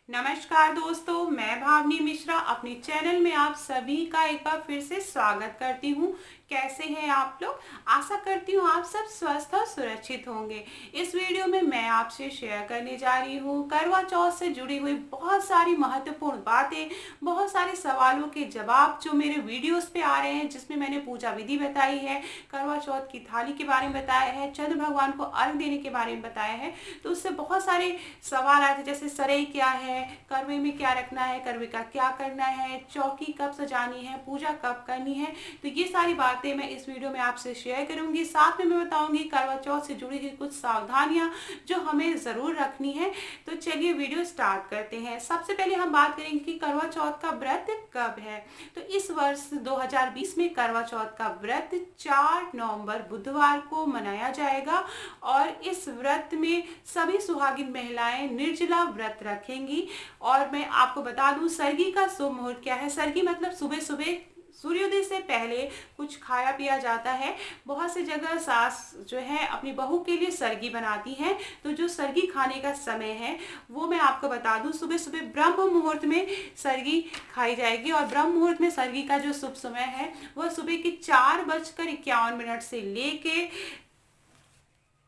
नमस्कार दोस्तों, मैं भावनी मिश्रा अपने चैनल में आप सभी का एक बार फिर से स्वागत करती हूँ। कैसे हैं आप लोग? आशा करती हूँ आप सब स्वस्थ और सुरक्षित होंगे। इस वीडियो में मैं आपसे शेयर करने जा रही हूँ करवा चौथ से जुड़ी हुई बहुत सारी महत्वपूर्ण बातें, बहुत सारे सवालों के जवाब जो मेरे वीडियोस पे आ रहे हैं, जिसमें मैंने पूजा विधि बताई है, करवा चौथ की थाली के बारे में बताया है, चंद्र भगवान को अर्घ देने के बारे में बताया है। तो उससे बहुत सारे सवाल आए थे, जैसे सरई क्या है, करवे में क्या रखना है, करवे का क्या करना है, चौकी कब सजानी है, पूजा कब करनी है। तो ये सारी बातें मैं इस वीडियो में आपसे शेयर करूंगी। साथ में मैं बताऊंगी करवा चौथ से जुड़ी हुई कुछ सावधानियां जो हमें जरूर रखनी है। तो चलिए वीडियो स्टार्ट करते हैं। सबसे पहले हम बात करेंगे कि करवा चौथ का व्रत कब है। तो इस वर्ष 2020 में करवा चौथ का व्रत 4 नवंबर बुधवार को मनाया जाएगा और इस व्रत में सभी सुहागिन महिलाएं निर्जला व्रत रखेंगी। और मैं आपको बता दूं सरगी का शुभ मुहूर्त क्या है। सरगी मतलब सुबह सुबह सूर्योदय से पहले कुछ खाया पिया जाता है। बहुत सी जगह सास जो है अपनी बहू के लिए सरगी बनाती हैं। तो जो सरगी खाने का समय है वो मैं आपको बता दूं, सुबह सुबह ब्रह्म मुहूर्त में सरगी खाई जाएगी। और ब्रह्म मुहूर्त में सरगी का जो शुभ समय है वह सुबह के 4:51 से लेके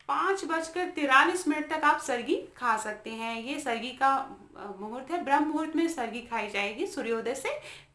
5:43 तक आप सरगी खा सकते हैं। ये सरगी का मुहूर्त है। ब्रह्म मुहूर्त में सरगी खाई जाएगी सूर्योदय से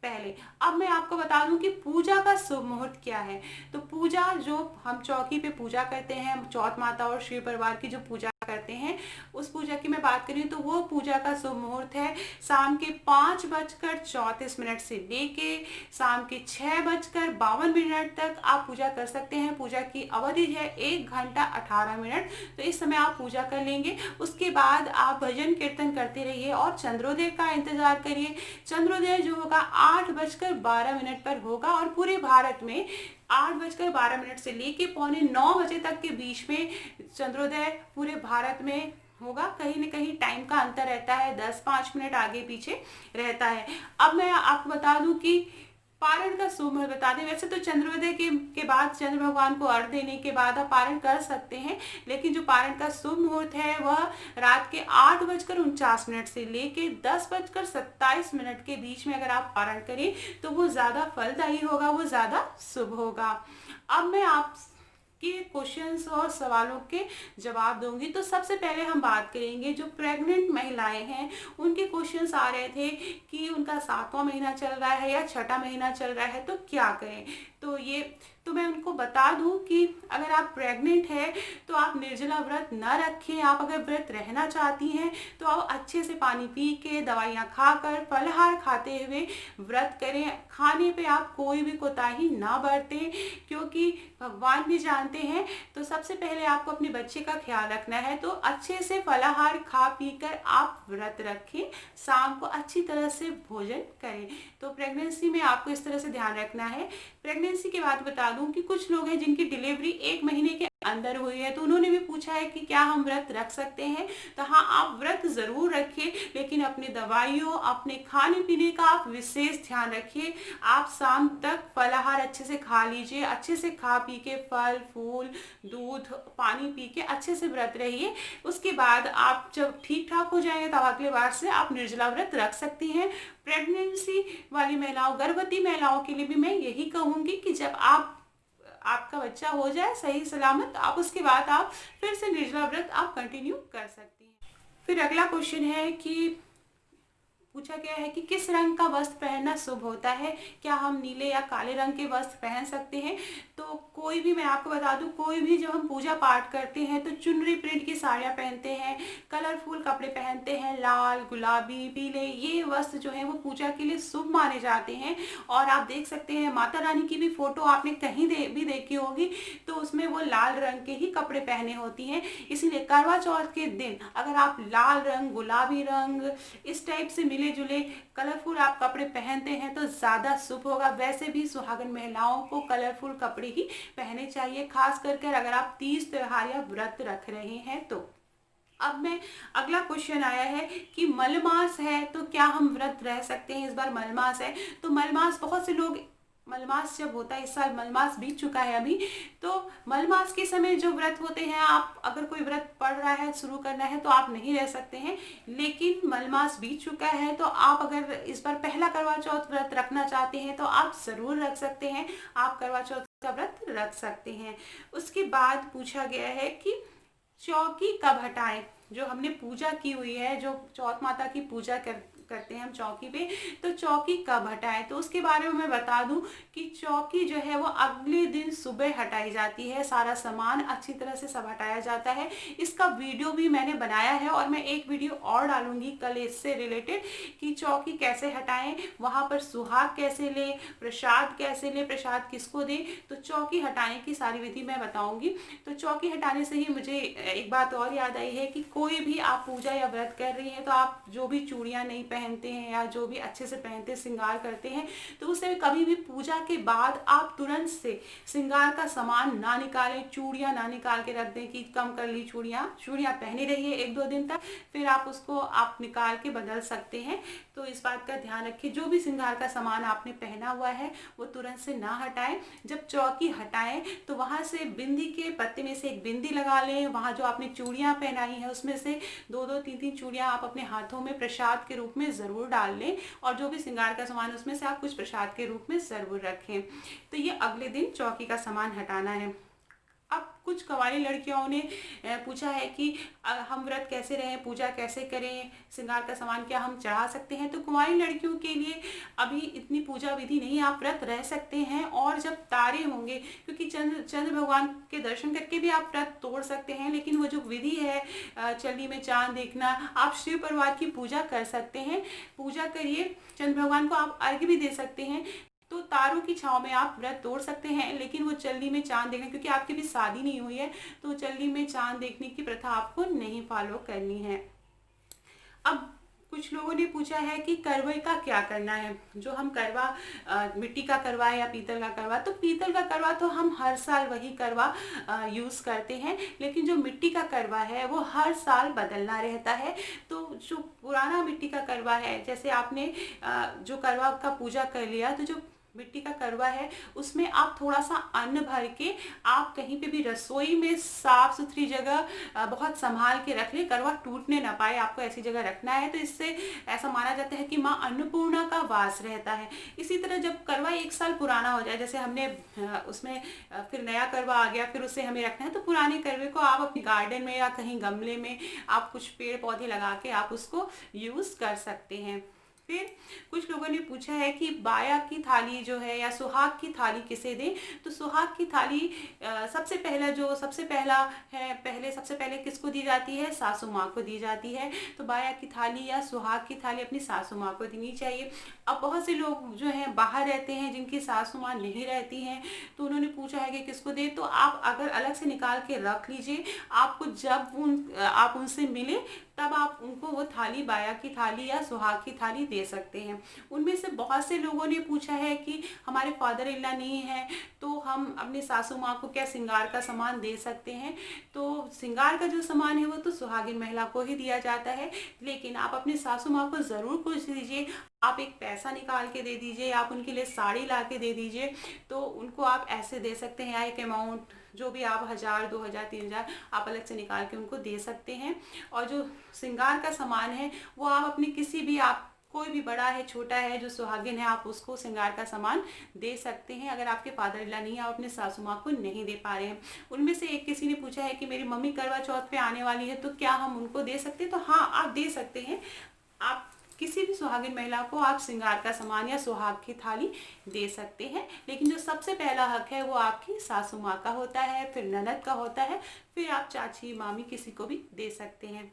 पहले। अब मैं आपको बता दूं कि पूजा का शुभ मुहूर्त क्या है। तो पूजा जो हम चौकी पे पूजा करते हैं, चौथ माता और शिव परिवार की जो पूजा करते हैं, उस पूजा की मैं बात करी तो वो पूजा का शुभ मुहूर्त है शाम के 5:34 से लेके शाम के 6:52 तक आप पूजा कर सकते हैं। पूजा की अवधि है 1 घंटा 18 मिनट। तो इस समय आप पूजा कर लेंगे। उसके बाद आप भजन कीर्तन करते रहिए और चंद्रोदय का इंतजार करिए। चंद्रोदय जो होगा 8:12 पर होगा और पूरे भारत में 8:12 से लेके पौने 9 बजे तक के बीच में चंद्रोदय पूरे भारत में होगा। कहीं न कहीं टाइम का अंतर रहता है, 10-5 मिनट आगे पीछे रहता है। अब मैं आपको बता दूं कि पारण का शुभ मुहूर्त बता दें। वैसे तो चंद्रोदय के बाद चंद्र भगवान को अर्घ देने के बाद आप पारण कर सकते हैं, लेकिन जो पारण का शुभ मुहूर्त है वह रात के 8:49 से लेके 10:27 के बीच में अगर आप पारण करें तो वो ज़्यादा फलदायी होगा, वो ज़्यादा शुभ होगा। अब मैं आप के क्वेश्चंस और सवालों के जवाब दूंगी। तो सबसे पहले हम बात करेंगे जो प्रेग्नेंट महिलाएं हैं उनके क्वेश्चंस आ रहे थे कि उनका 7वां महीना चल रहा है या छठा महीना चल रहा है तो क्या करें। तो मैं उनको बता दूं कि अगर आप प्रेग्नेंट हैं तो आप निर्जला व्रत न रखें। आप अगर व्रत रहना चाहती हैं तो आप अच्छे से पानी पी के, दवाइयाँ खाकर, फलाहार खाते हुए व्रत करें। खाने पे आप कोई भी कोताही ना बरतें, क्योंकि भगवान भी जानते हैं। तो सबसे पहले आपको अपने बच्चे का ख्याल रखना है, तो अच्छे से फलाहार खा पी कर आप व्रत रखें। शाम को अच्छी तरह से भोजन करें। तो प्रेगनेंसी में आपको इस तरह से ध्यान रखना है। प्रेगनेंसी के बाद बता दूं कि कुछ लोग हैं जिनकी डिलीवरी 1 महीने के अंदर हुई है, तो उन्होंने भी पूछा है कि क्या हम व्रत रख सकते हैं। तो हाँ, आप व्रत जरूर रखिए, लेकिन अपनी दवाइयों, अपने खाने पीने का आप विशेष ध्यान रखिए। आप शाम तक फलाहार अच्छे से खा लीजिए, अच्छे से खा पी के फल फूल दूध पानी पी के अच्छे से व्रत रहिए। उसके बाद आप जब ठीक ठाक हो जाएंगे तब अगले बार से आप निर्जला व्रत रख सकती हैं। प्रेगनेंसी वाली महिलाओं, गर्भवती महिलाओं के लिए भी मैं यही कहूंगी कि जब आपका बच्चा हो जाए सही सलामत, आप उसके बाद आप फिर से निर्जला व्रत आप कंटिन्यू कर सकती हैं। फिर अगला क्वेश्चन है कि पूछा गया है कि किस रंग का वस्त्र पहनना शुभ होता है। क्या हम नीले या काले रंग के वस्त्र पहन सकते हैं। तो कोई भी, मैं आपको बता दूं, कोई भी जब हम पूजा पाठ करते हैं तो चुनरी प्रिंट की साड़ियाँ पहनते हैं, कलरफुल कपड़े पहनते हैं, लाल गुलाबी पीले, ये वस्त्र जो है वो पूजा के लिए शुभ माने जाते हैं। और आप देख सकते हैं माता रानी की भी फोटो आपने कहीं भी देखी होगी, तो उसमें वो लाल रंग के ही कपड़े पहने होती हैं। इसीलिए करवा चौथ के दिन अगर आप लाल रंग, गुलाबी रंग, इस टाइप से मिले जुले कलरफुल आप कपड़े पहनते हैं तो ज्यादा शुभ होगा। वैसे भी सुहागन महिलाओं को कलरफुल कपड़े ही पहने चाहिए, खास करके अगर आप तीज त्योहार या व्रत रख रहे हैं तो। अब मैं अगला क्वेश्चन आया है कि मलमास है तो क्या हम व्रत रह सकते हैं। इस बार मलमास है तो मलमास बहुत से लोग मलमास जब होता है, इस साल मलमास बीत चुका है अभी, तो मलमास के समय जो व्रत होते हैं, आप अगर कोई व्रत पढ़ रहा है, शुरू करना है तो आप नहीं रह सकते हैं। लेकिन मलमास बीत चुका है तो आप अगर इस बार पहला करवा चौथ व्रत रखना चाहते हैं तो आप ज़रूर रख सकते हैं, आप करवा चौथ का व्रत रख सकते हैं। उसके बाद पूछा गया है कि चौकी कब हटाएं। जो हमने पूजा की हुई है, जो चौथ माता की पूजा करते हैं हम चौकी पे, तो चौकी कब हटाएं, तो उसके बारे में मैं बता दूं कि चौकी जो है वो अगले दिन सुबह हटाई जाती है। सारा सामान अच्छी तरह से सब हटाया जाता है। इसका वीडियो भी मैंने बनाया है और मैं एक वीडियो और डालूंगी कल इससे रिलेटेड कि चौकी कैसे हटाएं, वहां पर सुहाग कैसे ले, प्रसाद कैसे ले, प्रसाद किसको दे, तो चौकी हटाने की सारी विधि मैं बताऊंगी। तो चौकी हटाने से ही मुझे एक बात और याद आई है कि कोई भी आप पूजा या व्रत कर रही हैं तो आप जो भी चूड़ियां नहीं पहनते हैं या जो भी अच्छे से पहनते हैं, श्रृंगार करते हैं, तो उससे कभी भी पूजा के बाद आप तुरंत से श्रृंगार का सामान ना निकालें, चूड़ियां ना निकाल के रख दें कि कम कर ली चूड़ियां पहनी रहिए 1-2 दिन तक, फिर आप उसको आप निकाल के बदल सकते हैं। तो इस बात का ध्यान रखिए, जो भी श्रृंगार का सामान आपने पहना हुआ है वो तुरंत से ना हटाएं। जब चौकी हटाएं तो वहां से बिंदी के पत्ते में से एक बिंदी लगा लें, वहां जो आपने चूड़ियां पहनाई है उसमें से 2-2, 3-3 चूड़ियां आप अपने हाथों में प्रसाद के रूप में ज़रूर डाल लें, और जो भी श्रृंगार का सामान उसमें से आप कुछ प्रसाद के रूप में ज़रूर रखें। तो ये अगले दिन चौकी का सामान हटाना है। अब कुछ कवारी लड़कियों ने पूछा है कि हम व्रत कैसे रहें, पूजा कैसे करें, श्रृंगार का सामान क्या हम चढ़ा सकते हैं। तो कुंवारी लड़कियों के लिए अभी इतनी पूजा विधि नहीं, आप व्रत रह सकते हैं। और जब तारे होंगे, क्योंकि चंद्र भगवान के दर्शन करके भी आप व्रत तोड़ सकते हैं, लेकिन वो जो विधि है चंडी में चांद देखना, आप शिव परिवार की पूजा कर सकते हैं, पूजा करिए, चंद्र भगवान को आप अर्घ्य भी दे सकते हैं। तो तारों की छांव में आप व्रत तोड़ सकते हैं, लेकिन वो चल्ली में चांद देखना, क्योंकि आपकी भी शादी नहीं हुई है तो चल्ली में चांद देखने की प्रथा आपको नहीं फॉलो करनी है। अब कुछ लोगों ने पूछा है कि करवे का क्या करना है। जो हम करवा मिट्टी का करवा है या पीतल का करवा, तो पीतल का करवा तो हम हर साल वही करवा यूज़ करते हैं, लेकिन जो मिट्टी का करवा है वो हर साल बदलना रहता है। तो जो पुराना मिट्टी का करवा है, जैसे आपने जो करवा का पूजा कर लिया, तो जो मिट्टी का करवा है उसमें आप थोड़ा सा अन्न भर के आप कहीं पे भी रसोई में साफ सुथरी जगह बहुत संभाल के रख ले, करवा टूटने ना पाए, आपको ऐसी जगह रखना है। तो इससे ऐसा माना जाता है कि माँ अन्नपूर्णा का वास रहता है। इसी तरह जब करवा 1 साल पुराना हो जाए, जैसे हमने उसमें फिर नया करवा आ गया, फिर उसे हमें रखना है, तो पुराने करवे को आप अपने गार्डन में या कहीं गमले में आप कुछ पेड़ पौधे लगा के आप उसको यूज़ कर सकते हैं। फिर कुछ लोगों ने पूछा है कि बाया की थाली जो है या सुहाग की थाली किसे दें। तो सुहाग की थाली सबसे पहला है, सबसे पहले किसको दी जाती है, सासू माँ को दी जाती है। तो बाया की थाली या सुहाग की थाली अपनी सासू माँ को देनी चाहिए। अब बहुत से लोग जो हैं बाहर रहते हैं, जिनकी सासू माँ नहीं रहती हैं, तो उन्होंने पूछा है कि किसको दे। तो आप अगर अलग से निकाल के रख लीजिए, आपको जब आप उनसे मिले तब आप उनको वो थाली, बाया की थाली या सुहाग की थाली दे सकते हैं। उनमें से बहुत से लोगों ने पूछा है कि हमारे फादर इन लॉ नहीं है तो हम अपने सासू माँ को क्या श्रृंगार का सामान दे सकते हैं। तो श्रृंगार का जो सामान है वो तो सुहागिन महिला को ही दिया जाता है, लेकिन आप अपनी सासू माँ को ज़रूर कुछ दीजिए। आप एक पैसा निकाल के दे दीजिए, आप उनके लिए साड़ी ला के दे दीजिए, तो उनको आप ऐसे दे सकते हैं, या एक अमाउंट जो भी आप 1000, 2000, 3000 आप अलग से निकाल के उनको दे सकते हैं। और जो श्रृंगार का सामान है वो आप अपनी किसी भी, आप कोई भी बड़ा है छोटा है जो सुहागिन है, आप उसको श्रृंगार का सामान दे सकते हैं। अगर आपके फादर इन लॉ नहीं है, आप अपने सासू माँ को नहीं दे पा रहे हैं। उनमें से एक किसी ने पूछा है कि मेरी मम्मी करवा चौथ पे आने वाली है, तो क्या हम उनको दे सकते हैं। तो हाँ, आप दे सकते हैं। आप किसी भी सुहागिन महिला को आप श्रृंगार का सामान या सुहाग की थाली दे सकते हैं, लेकिन जो सबसे पहला हक है वो आपकी सासू माँ का होता है, फिर ननद का होता है, फिर आप चाची मामी किसी को भी दे सकते हैं।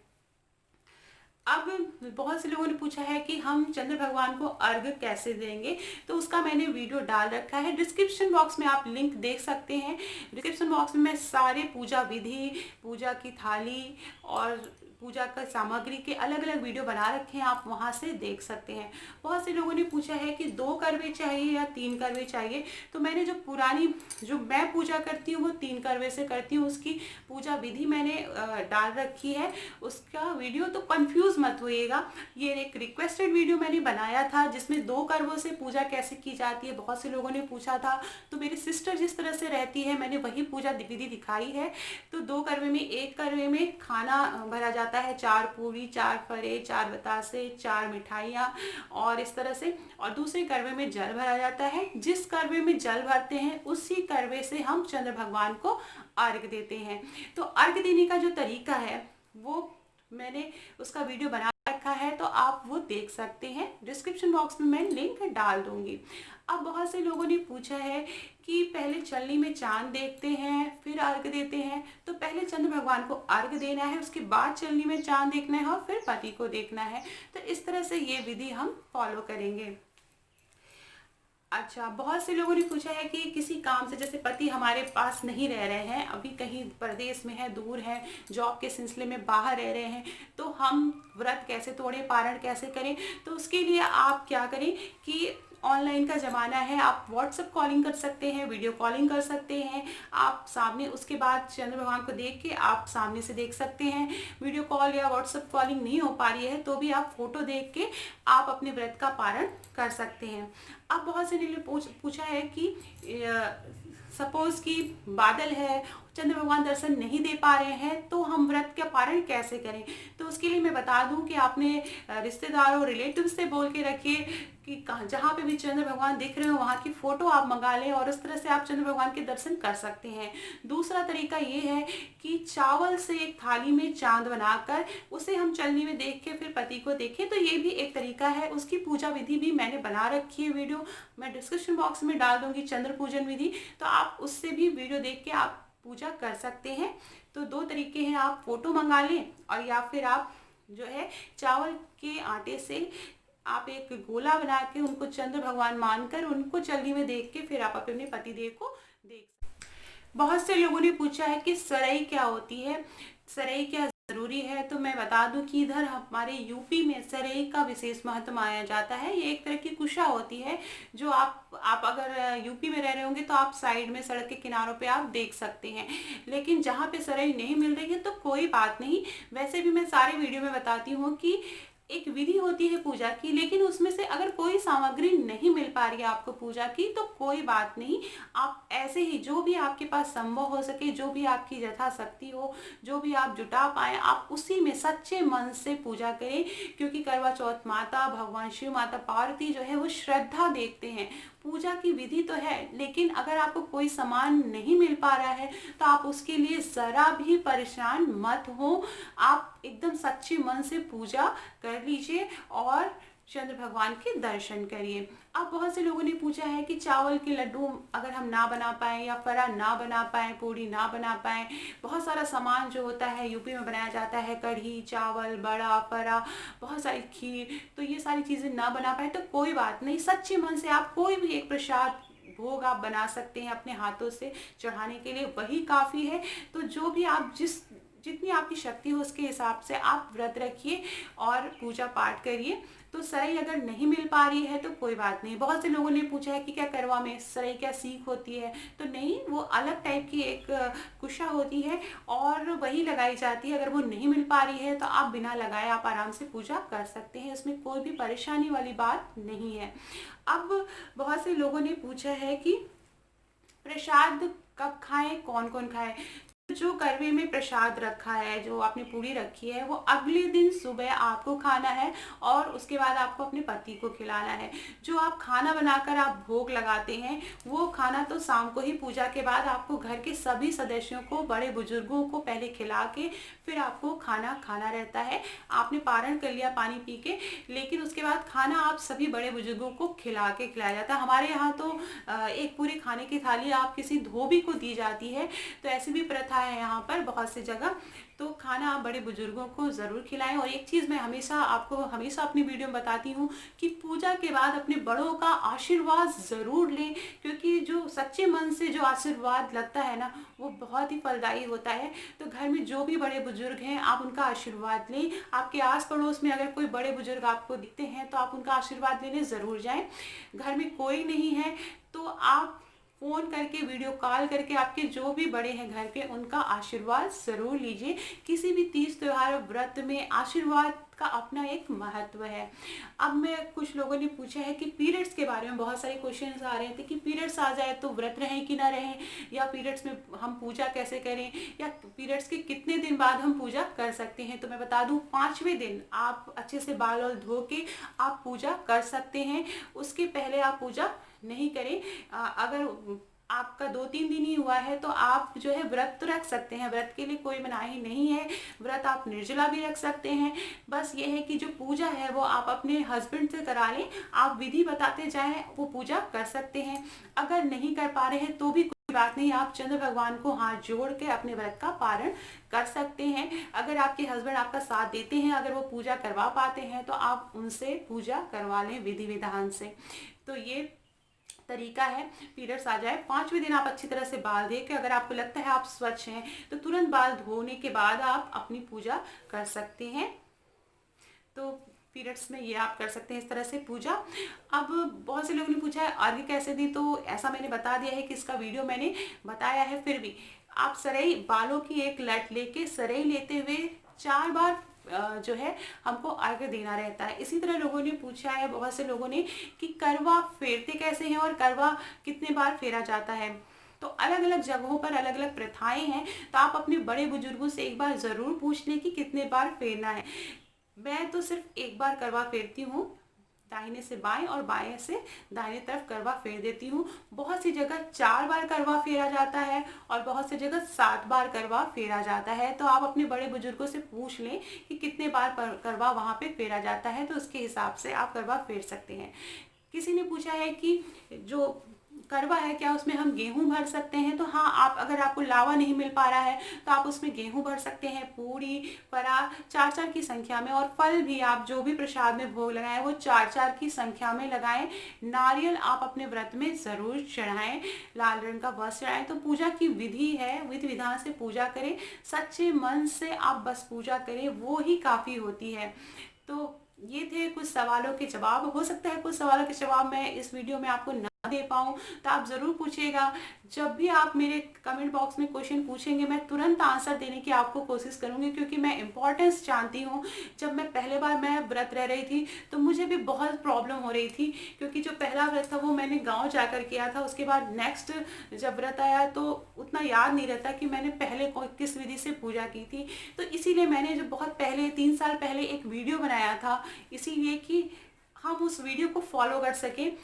अब बहुत से लोगों ने पूछा है कि हम चंद्र भगवान को अर्घ्य कैसे देंगे, तो उसका मैंने वीडियो डाल रखा है, डिस्क्रिप्शन बॉक्स में आप लिंक देख सकते हैं। डिस्क्रिप्शन बॉक्स में मैं सारे पूजा विधि, पूजा की थाली और पूजा का सामग्री के अलग अलग वीडियो बना रखे हैं, आप वहाँ से देख सकते हैं। बहुत से लोगों ने पूछा है कि 2 करवे चाहिए या 3 करवे चाहिए, तो मैंने जो मैं पूजा करती हूँ वो 3 करवे से करती हूँ। उसकी पूजा विधि मैंने डाल रखी है, उसका वीडियो, तो कंफ्यूज मत होइएगा। ये एक रिक्वेस्टेड वीडियो मैंने बनाया था जिसमें 2 करवों से पूजा कैसे की जाती है, बहुत से लोगों ने पूछा था। तो मेरी सिस्टर जिस तरह से रहती है मैंने वही पूजा विधि दिखाई है। तो 2 करवे में, 1 करवे में खाना भरा जाता है, 4 पूरी, 4 फरे, 4 बतासे, 4 मिठाइयाँ और इस तरह से। और दूसरे करवे में जल भरा जाता है। जिस करवे में जल भरते हैं उसी करवे से हम चंद्र भगवान को अर्घ देते हैं। तो अर्घ देने का जो तरीका है वो मैंने उसका वीडियो बना रखा है, तो आप वो देख सकते हैं। डिस्क्रिप्शन बॉक्स में मैं लिंक डाल दूंगी। अब बहुत से लोगों ने पूछा है कि पहले चलनी में चांद देखते हैं फिर अर्घ देते हैं, तो पहले चंद्र भगवान को अर्घ देना है, उसके बाद चलनी में चांद देखना है और फिर पति को देखना है। तो इस तरह से ये विधि हम फॉलो करेंगे। अच्छा, बहुत से लोगों ने पूछा है कि किसी काम से, जैसे पति हमारे पास नहीं रह रहे हैं, अभी कहीं प्रदेश में है, दूर है, जॉब के सिलसिले में बाहर रह रहे हैं, तो हम व्रत कैसे तोड़ें, पारण कैसे करें। तो उसके लिए आप क्या करें कि ऑनलाइन का ज़माना है, आप व्हाट्सएप कॉलिंग कर सकते हैं, वीडियो कॉलिंग कर सकते हैं, आप सामने, उसके बाद चंद्र भगवान को देख के आप सामने से देख सकते हैं। वीडियो कॉल या व्हाट्सएप कॉलिंग नहीं हो पा रही है तो भी आप फोटो देख के आप अपने व्रत का पारण कर सकते हैं। अब बहुत से ने पूछा है कि सपोज कि बादल है, चंद्र भगवान दर्शन नहीं दे पा रहे हैं, तो हम व्रत का पारण कैसे करें। तो उसके लिए मैं बता दूं कि आपने रिश्तेदारों, रिलेटिव से बोल के रखिए कि जहाँ पे भी चंद्र भगवान दिख रहे हो वहाँ की फोटो आप मंगा लें और उस तरह से आप चंद्र भगवान के दर्शन कर सकते हैं। दूसरा तरीका ये है कि चावल से एक थाली में चांद बनाकर उसे हम चलनी में देख के फिर पति को देखें, तो ये भी एक तरीका है। उसकी पूजा विधि भी मैंने बना रखी है, वीडियो मैं डिस्क्रिप्शन बॉक्स में डाल दूंगी, चंद्र पूजन विधि, तो आप उससे भी वीडियो देख के आप पूजा कर सकते हैं। तो 2 तरीके हैं, आप फोटो मंगा लें और या फिर आप जो है चावल के आटे से आप एक गोला बना के उनको चंद्र भगवान मानकर उनको चलनी में देख के फिर आप अपने पतिदेव को देख सकते हैं। बहुत से लोगों ने पूछा है कि सरई क्या होती है, सरई क्या जरूरी है। तो मैं बता दूं कि इधर हमारे यूपी में सरई का विशेष महत्व माना जाता है। ये एक तरह की कुशा होती है जो आप अगर यूपी में रह रहे होंगे तो आप साइड में सड़क के किनारों पे आप देख सकते हैं, लेकिन जहाँ पे सरई नहीं मिल रही है तो कोई बात नहीं। वैसे भी मैं सारे वीडियो में बताती हूँ कि एक विधि होती है पूजा की, लेकिन उसमें से अगर कोई सामग्री नहीं मिल पा रही है आपको पूजा की तो कोई बात नहीं, आप ऐसे ही जो भी आपके पास संभव हो सके, जो भी आपकी यथाशक्ति हो, जो भी आप जुटा पाए, आप उसी में सच्चे मन से पूजा करें। क्योंकि करवा चौथ माता, भगवान शिव, माता पार्वती जो है वो श्रद्धा देखते हैं। पूजा की विधि तो है, लेकिन अगर आपको कोई सामान नहीं मिल पा रहा है तो आप उसके लिए जरा भी परेशान मत हो, आप एकदम सच्चे मन से पूजा कर लीजिए और चंद्र भगवान के दर्शन करिए। अब बहुत से लोगों ने पूछा है कि चावल के लड्डू अगर हम ना बना पाएँ या फरा ना बना पाएँ, पूड़ी ना बना पाएँ, बहुत सारा सामान जो होता है यूपी में बनाया जाता है, कढ़ी, चावल, बड़ा, फरा, बहुत सारी खीर, तो ये सारी चीज़ें ना बना पाए तो कोई बात नहीं, सच्चे मन से आप कोई भी एक प्रसाद भोग आप बना सकते हैं अपने हाथों से चढ़ाने के लिए, वही काफ़ी है। तो जो भी आप जितनी आपकी शक्ति हो उसके हिसाब से आप व्रत रखिए और पूजा पाठ करिए। तो सरई अगर नहीं मिल पा रही है तो कोई बात नहीं। बहुत से लोगों ने पूछा है कि क्या करवा में सरई क्या सीख होती है, तो नहीं, वो अलग टाइप की एक कुशा होती है और वही लगाई जाती है। अगर वो नहीं मिल पा रही है तो आप बिना लगाए आप आराम से पूजा कर सकते हैं, इसमें कोई भी परेशानी वाली बात नहीं है। अब बहुत से लोगों ने पूछा है कि प्रसाद कब खाएं, कौन कौन खाए। जो करवे में प्रसाद रखा है, जो आपने पूड़ी रखी है, वो अगले दिन सुबह आपको खाना है और उसके बाद आपको अपने पति को खिलाना है। जो आप खाना बनाकर आप भोग लगाते हैं वो खाना तो शाम को ही पूजा के बाद आपको घर के सभी सदस्यों को, बड़े बुजुर्गों को पहले खिला के फिर आपको खाना खाना रहता है। आपने पारण कर लिया पानी पी के, लेकिन उसके बाद खाना आप सभी बड़े बुजुर्गों को खिलाया जाता है। हमारे यहाँ तो एक पूरी खाने की थाली आप किसी धोबी को दी जाती है, तो ऐसी भी प्रथा है यहाँ पर बहुत सी जगह। तो खाना आप बड़े बुजुर्गों को ज़रूर खिलाएं। और एक चीज़ मैं हमेशा अपनी वीडियो में बताती हूँ कि पूजा के बाद अपने बड़ों का आशीर्वाद ज़रूर लें, क्योंकि जो सच्चे मन से जो आशीर्वाद लगता है ना, वो बहुत ही फलदायी होता है। तो घर में जो भी बड़े बुजुर्ग हैं, आप उनका आशीर्वाद लें। आपके आस पड़ोस में अगर कोई बड़े बुजुर्ग आपको दिखते हैं तो आप उनका आशीर्वाद लेने ज़रूर जाएं। घर में कोई नहीं है तो आप फ़ोन करके, वीडियो कॉल करके आपके जो भी बड़े हैं घर पे, उनका आशीर्वाद ज़रूर लीजिए। किसी भी तीज त्योहार और व्रत में आशीर्वाद का अपना एक महत्व है। अब मैं कुछ लोगों ने पूछा है कि पीरियड्स के बारे में बहुत सारे क्वेश्चंस आ रहे थे कि पीरियड्स आ जाए तो व्रत रहें कि ना रहें, या पीरियड्स में हम पूजा कैसे करें, या पीरियड्स के कितने दिन बाद हम पूजा कर सकते हैं। तो मैं बता दूं, 5वें दिन आप अच्छे से बाल और धो के आप पूजा कर सकते हैं। उसके पहले आप पूजा नहीं करें। अगर आपका 2-3 दिन ही हुआ है तो आप जो है व्रत तो रख सकते हैं, व्रत के लिए कोई मनाही नहीं है। व्रत आप निर्जला भी रख सकते हैं। बस ये है कि जो पूजा है वो आप अपने हस्बैंड से करा लें, आप विधि बताते जाएं, वो पूजा कर सकते हैं। अगर नहीं कर पा रहे हैं तो भी कोई बात नहीं, आप चंद्र भगवान को हाथ जोड़ के अपने व्रत का पारण कर सकते हैं। अगर आपके हस्बैंड आपका साथ देते हैं, अगर वो पूजा करवा पाते हैं, तो आप उनसे पूजा करवा लें विधि विधान से। तो ये तरीका है। पीरियड्स आ जाए 5वें दिन आप अच्छी तरह से बाल धो के, अगर आपको लगता है आप स्वच्छ हैं तो तुरंत बाल धोने के बाद आप अपनी पूजा कर सकते हैं। तो पीरियड्स में ये आप कर सकते हैं इस तरह से पूजा। अब बहुत से लोगों ने पूछा है अर्घ्य कैसे दी, तो ऐसा मैंने बता दिया है कि इसका वीडियो मैंने बताया है। फिर भी आप सरई, बालों की एक लट लेके सरई लेते हुए 4 बार जो है हमको अर्घ्य देना रहता है। इसी तरह लोगों ने पूछा है, बहुत से लोगों ने, कि करवा फेरते कैसे हैं और करवा कितने बार फेरा जाता है। तो अलग अलग जगहों पर अलग अलग प्रथाएं हैं, तो आप अपने बड़े बुजुर्गों से एक बार ज़रूर पूछ लें कि कितने बार फेरना है। मैं तो सिर्फ एक बार करवा फेरती हूँ, दाहिने से बाएं और बाएं से दाहिने तरफ करवा फेर देती हूँ। बहुत सी जगह 4 बार करवा फेरा जाता है और बहुत सी जगह 7 बार करवा फेरा जाता है। तो आप अपने बड़े बुजुर्गों से पूछ लें कि कितने बार करवा वहाँ पे फेरा जाता है, तो उसके हिसाब से आप करवा फेर सकते हैं। किसी ने पूछा है कि जो करवा है क्या उसमें हम गेहूं भर सकते हैं, तो हाँ, आप अगर आपको लावा नहीं मिल पा रहा है तो आप उसमें गेहूं भर सकते हैं, पूरी परात 4-4 की संख्या में। और फल भी आप जो भी प्रसाद में भोग लगाएं वो 4-4 की संख्या में लगाएं। नारियल आप अपने व्रत में ज़रूर चढ़ाएं, लाल रंग का वस्त्र चढ़ाएं। तो पूजा की विधि है, विधि विधान से पूजा करें, सच्चे मन से आप बस पूजा करें, वो ही काफ़ी होती है। तो ये थे कुछ सवालों के जवाब। हो सकता है कुछ सवालों के जवाब मैं इस वीडियो में आपको ना दे पाऊँ, तो आप ज़रूर पूछिएगा। जब भी आप मेरे कमेंट बॉक्स में क्वेश्चन पूछेंगे, मैं तुरंत आंसर देने की आपको कोशिश करूँगी, क्योंकि मैं इम्पोर्टेंस जानती हूँ। जब मैं पहले बार मैं व्रत रह रही थी तो मुझे भी बहुत प्रॉब्लम हो रही थी, क्योंकि जो पहला व्रत था वो मैंने गाँव जाकर किया था। उसके बाद नेक्स्ट जब व्रत आया तो उतना याद नहीं रहता कि मैंने पहले किस विधि से पूजा की थी। तो इसीलिए मैंने जो बहुत पहले 3 साल पहले एक वीडियो बनाया था, इसीलिए कि हम उस वीडियो को फॉलो कर सकें,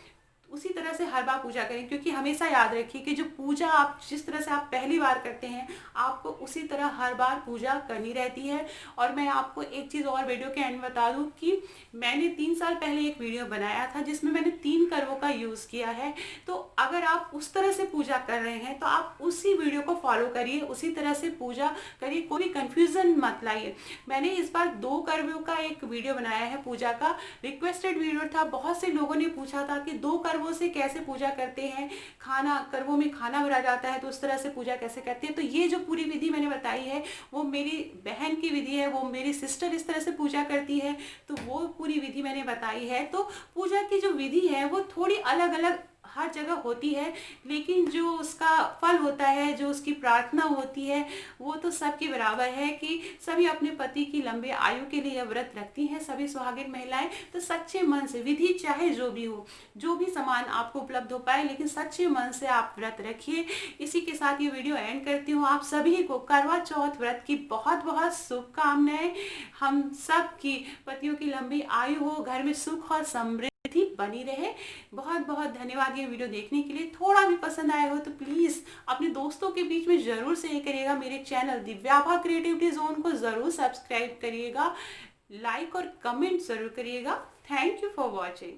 उसी तरह से हर बार पूजा करें। क्योंकि हमेशा याद रखिए कि जो पूजा आप जिस तरह से आप पहली बार करते हैं, आपको उसी तरह हर बार पूजा करनी रहती है। और मैं आपको एक चीज़ और वीडियो के एंड बता दूं कि मैंने 3 साल पहले एक वीडियो बनाया था जिसमें मैंने 3 करवों का यूज़ किया है। तो अगर आप उस तरह से पूजा कर रहे हैं तो आप उसी वीडियो को फॉलो करिए, उसी तरह से पूजा करिए, कोई कंफ्यूजन मत लाइए। मैंने इस बार 2 करवों का एक वीडियो बनाया है पूजा का, रिक्वेस्टेड वीडियो था। बहुत से लोगों ने पूछा था कि 2 करवों से कैसे पूजा करते हैं, खाना करवों में खाना भरा जाता है तो उस तरह से पूजा कैसे करते हैं। तो ये जो पूरी विधि मैंने बताई है वो मेरी बहन की विधि है, वो मेरी सिस्टर इस तरह से पूजा करती है, तो वो पूरी विधि मैंने बताई है। तो पूजा की जो विधि है वो थोड़ी अलग अलग हर जगह होती है, लेकिन जो उसका फल होता है, जो उसकी प्रार्थना होती है, वो तो सबके बराबर है कि सभी अपने पति की लंबी आयु के लिए व्रत रखती हैं, सभी सुहागिन महिलाएं। तो सच्चे मन से, विधि चाहे जो भी हो, जो भी सामान आपको उपलब्ध हो पाए, लेकिन सच्चे मन से आप व्रत रखिए। इसी के साथ ये वीडियो एंड करती हूँ। आप सभी को करवा चौथ व्रत की बहुत बहुत शुभकामनाएं। हम सब की पतियों की लंबी आयु हो, घर में सुख और समृद्धि बनी रहे। बहुत बहुत धन्यवाद ये वीडियो देखने के लिए। थोड़ा भी पसंद आया हो तो प्लीज़ अपने दोस्तों के बीच में ज़रूर शेयर करिएगा। मेरे चैनल दिव्याभा क्रिएटिविटी जोन को ज़रूर सब्सक्राइब करिएगा, लाइक और कमेंट ज़रूर करिएगा। Thank you for watching.